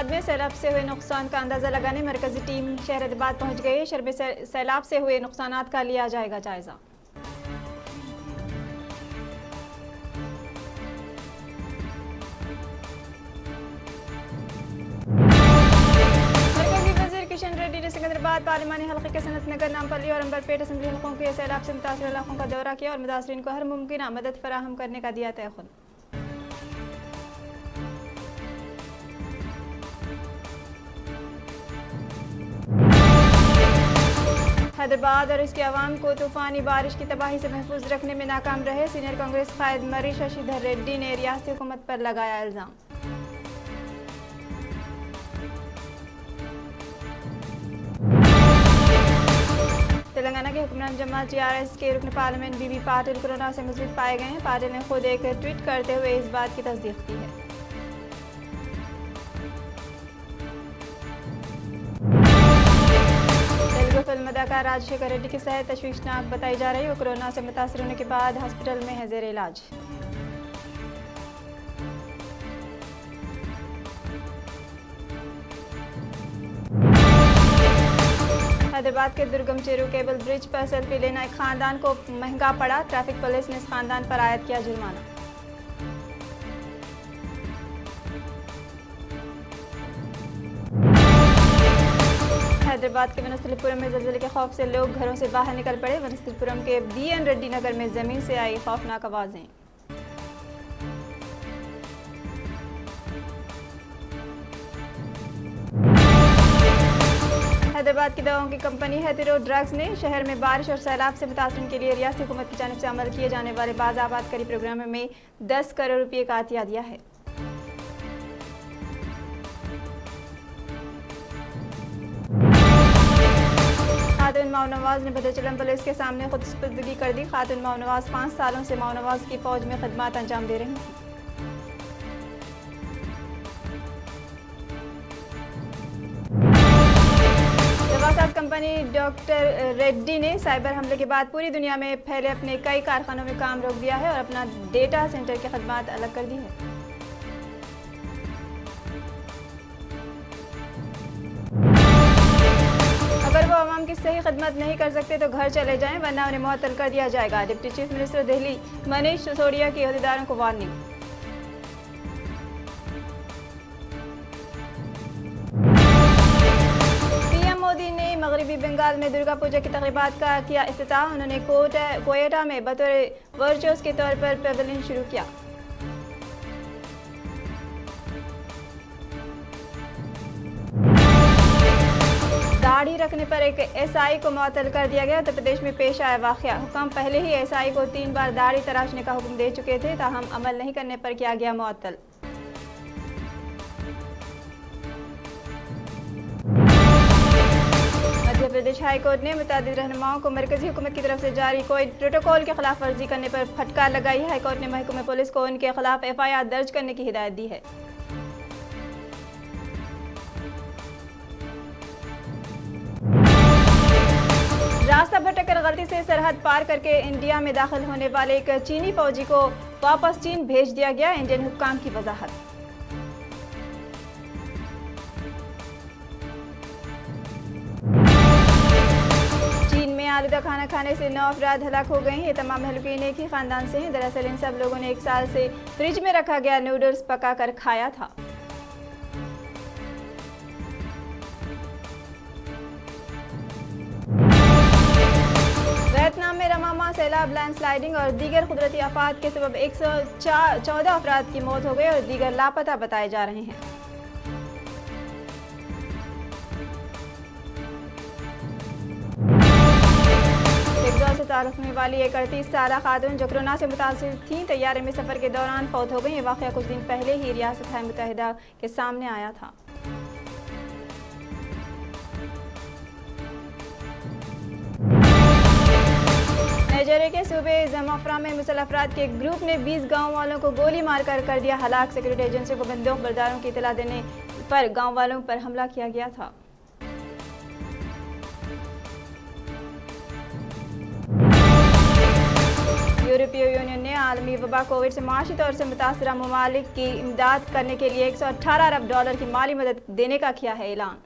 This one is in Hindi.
हैदराबाद में सैलाब से हुए नुकसान का अंदाजा लगाने मरकजी टीम शहर हैदराबाद पहुंच गई है। शहर में सैलाब से हुए नुकसानात का लिया जाएगा जायजा। मरकजी वजीर किशन रेड्डी ने सिकंदराबाद पार्लिमानी हल्के के सनत नगर नामपल्ली और अंबरपेट असम्बली हल्कों के सैलाब से मुतासर इलाकों का दौरा किया और मुतासरीन को हर मुमकिन मदद फराहम करने का दिया तयखुन। हैदराबाद और इसके अवाम को तूफानी बारिश की तबाही से महफूज रखने में नाकाम रहे। सीनियर कांग्रेस कायद मरी शशिधर रेड्डी ने रियासती हुकूमत पर लगाया इल्जाम। तेलंगाना के हुक्मरान जमात टीआरएस के रुकन पार्लियामेंट बीबी पाटिल कोरोना से मुस्बित पाए गए हैं। पाटिल ने खुद एक ट्वीट करते हुए इस बात की तस्दीक की है। फिल्म अदाकार राजशेखर रेड्डी की सेहत तशवीशनाक बताई जा रही है। कोरोना से मुतासर होने के बाद हॉस्पिटल में है जेर इलाज। हैदराबाद के दुर्गम चेरू केबल ब्रिज पर सेल्फी लेना एक खानदान को महंगा पड़ा। ट्रैफिक पुलिस ने इस खानदान पर आयद किया जुर्माना। हैदराबाद के वनस्थलीपुरम में ज़लज़ले के खौफ से लोग घरों से बाहर निकल पड़े। वनस्थलीपुरम के बीएन रेड्डी नगर में जमीन से आई खौफनाक आवाजें। हैदराबाद की दवाओं की कंपनी हेतिरो ड्रग्स ने शहर में बारिश और सैलाब से मुतासरीन के लिए रियासती हुकूमत की जानिब से अमल किए जाने वाले बाज़ाबातकारी प्रोग्राम में 10 करोड़ रुपये का अतिया दिया है। खातून माओनवाज ने भद्राचलम पुलिस के सामने खुदसुपुर्दगी कर दी। खातून माओनवाज 5 सालों से माओनवाज की फौज में खदमात अंजाम दे रही थी। दवासाज कंपनी डॉक्टर रेड्डी ने साइबर हमले के बाद पूरी दुनिया में फैले अपने कई कारखानों में काम रोक दिया है और अपना डेटा सेंटर की खदमात अलग कर दी है। अगर वो आवाम की सही खदमत नहीं कर सकते तो घर चले जाएं, वरना उन्हें मुअत्तल कर दिया जाएगा। Deputy chief minister Delhi Manish Sisodia की अहदेदारों को वार्निंग। पीएम मोदी ने मगरबी बंगाल में दुर्गा पूजा की तकरीबात का किया इफ्तिताह। उन्होंने कोयटा में बतौर वर्चुअस के तौर पर पेवेलियन शुरू किया। दाढ़ी रखने पर एक एसआई को मुअत्तल कर दिया गया। उत्तर प्रदेश में पेश आया वाकया। हुक्म पहले ही एसआई को 3 बार दाढ़ी तराशने का हुक्म दे चुके थे, ताहम अमल नहीं करने पर किया गया मुअत्तल। मध्य प्रदेश हाई कोर्ट ने मुतअद्दिद रहनुमाओं को मरकजी हुकूमत की तरफ से जारी कोई प्रोटोकॉल के खिलाफ वर्जी करने पर फटकार लगाई। हाई कोर्ट ने महकमे पुलिस को उनके खिलाफ एफआईआर दर्ज करने की हिदायत दी है। रास्ता भटककर गलती से सरहद पार करके इंडिया में दाखिल होने वाले एक चीनी फौजी को वापस चीन भेज दिया गया। इंडियन हुक्काम की वजाहत। चीन में आलूदा खाना खाने से 9 अफराद हलाक हो गए हैं। ये तमाम हलकीन एक ही खानदान से हैं। दरअसल इन सब लोगों ने 1 साल से फ्रिज में रखा गया नूडल्स पका कर खाया था। वियतनाम में रमामा सैलाब, लैंडस्लाइडिंग और दीगर कुदरती आफात के सबब 114 अफराद की मौत हो गई और दीगर लापता बताए जा रहे हैं। टेक्सास से ताल्लुक़ रखने वाली एक 38 साला खातून जो कोरोना से मुतासिर थी, तैयारे में सफर के दौरान फौत हो गई। ये वाक़या कुछ दिन पहले ही रियासत मुत्तहिदा के सामने आया था। नाइजीरिया के सूबे ज़माफरा में मुसल्लह अफराद के एक ग्रुप ने 20 गाँव वालों को गोली मारकर कर दिया हलाक। सिक्योरिटी एजेंसी को बंदूक बरदारों की इतला देने पर गाँव वालों पर हमला किया गया था। यूरोपीय यूनियन ने आलमी वबा कोविड से माशी तौर से मुतासरा ममालिक की इमदाद करने के लिए $118 अरब की माली मदद देने का किया है ऐलान।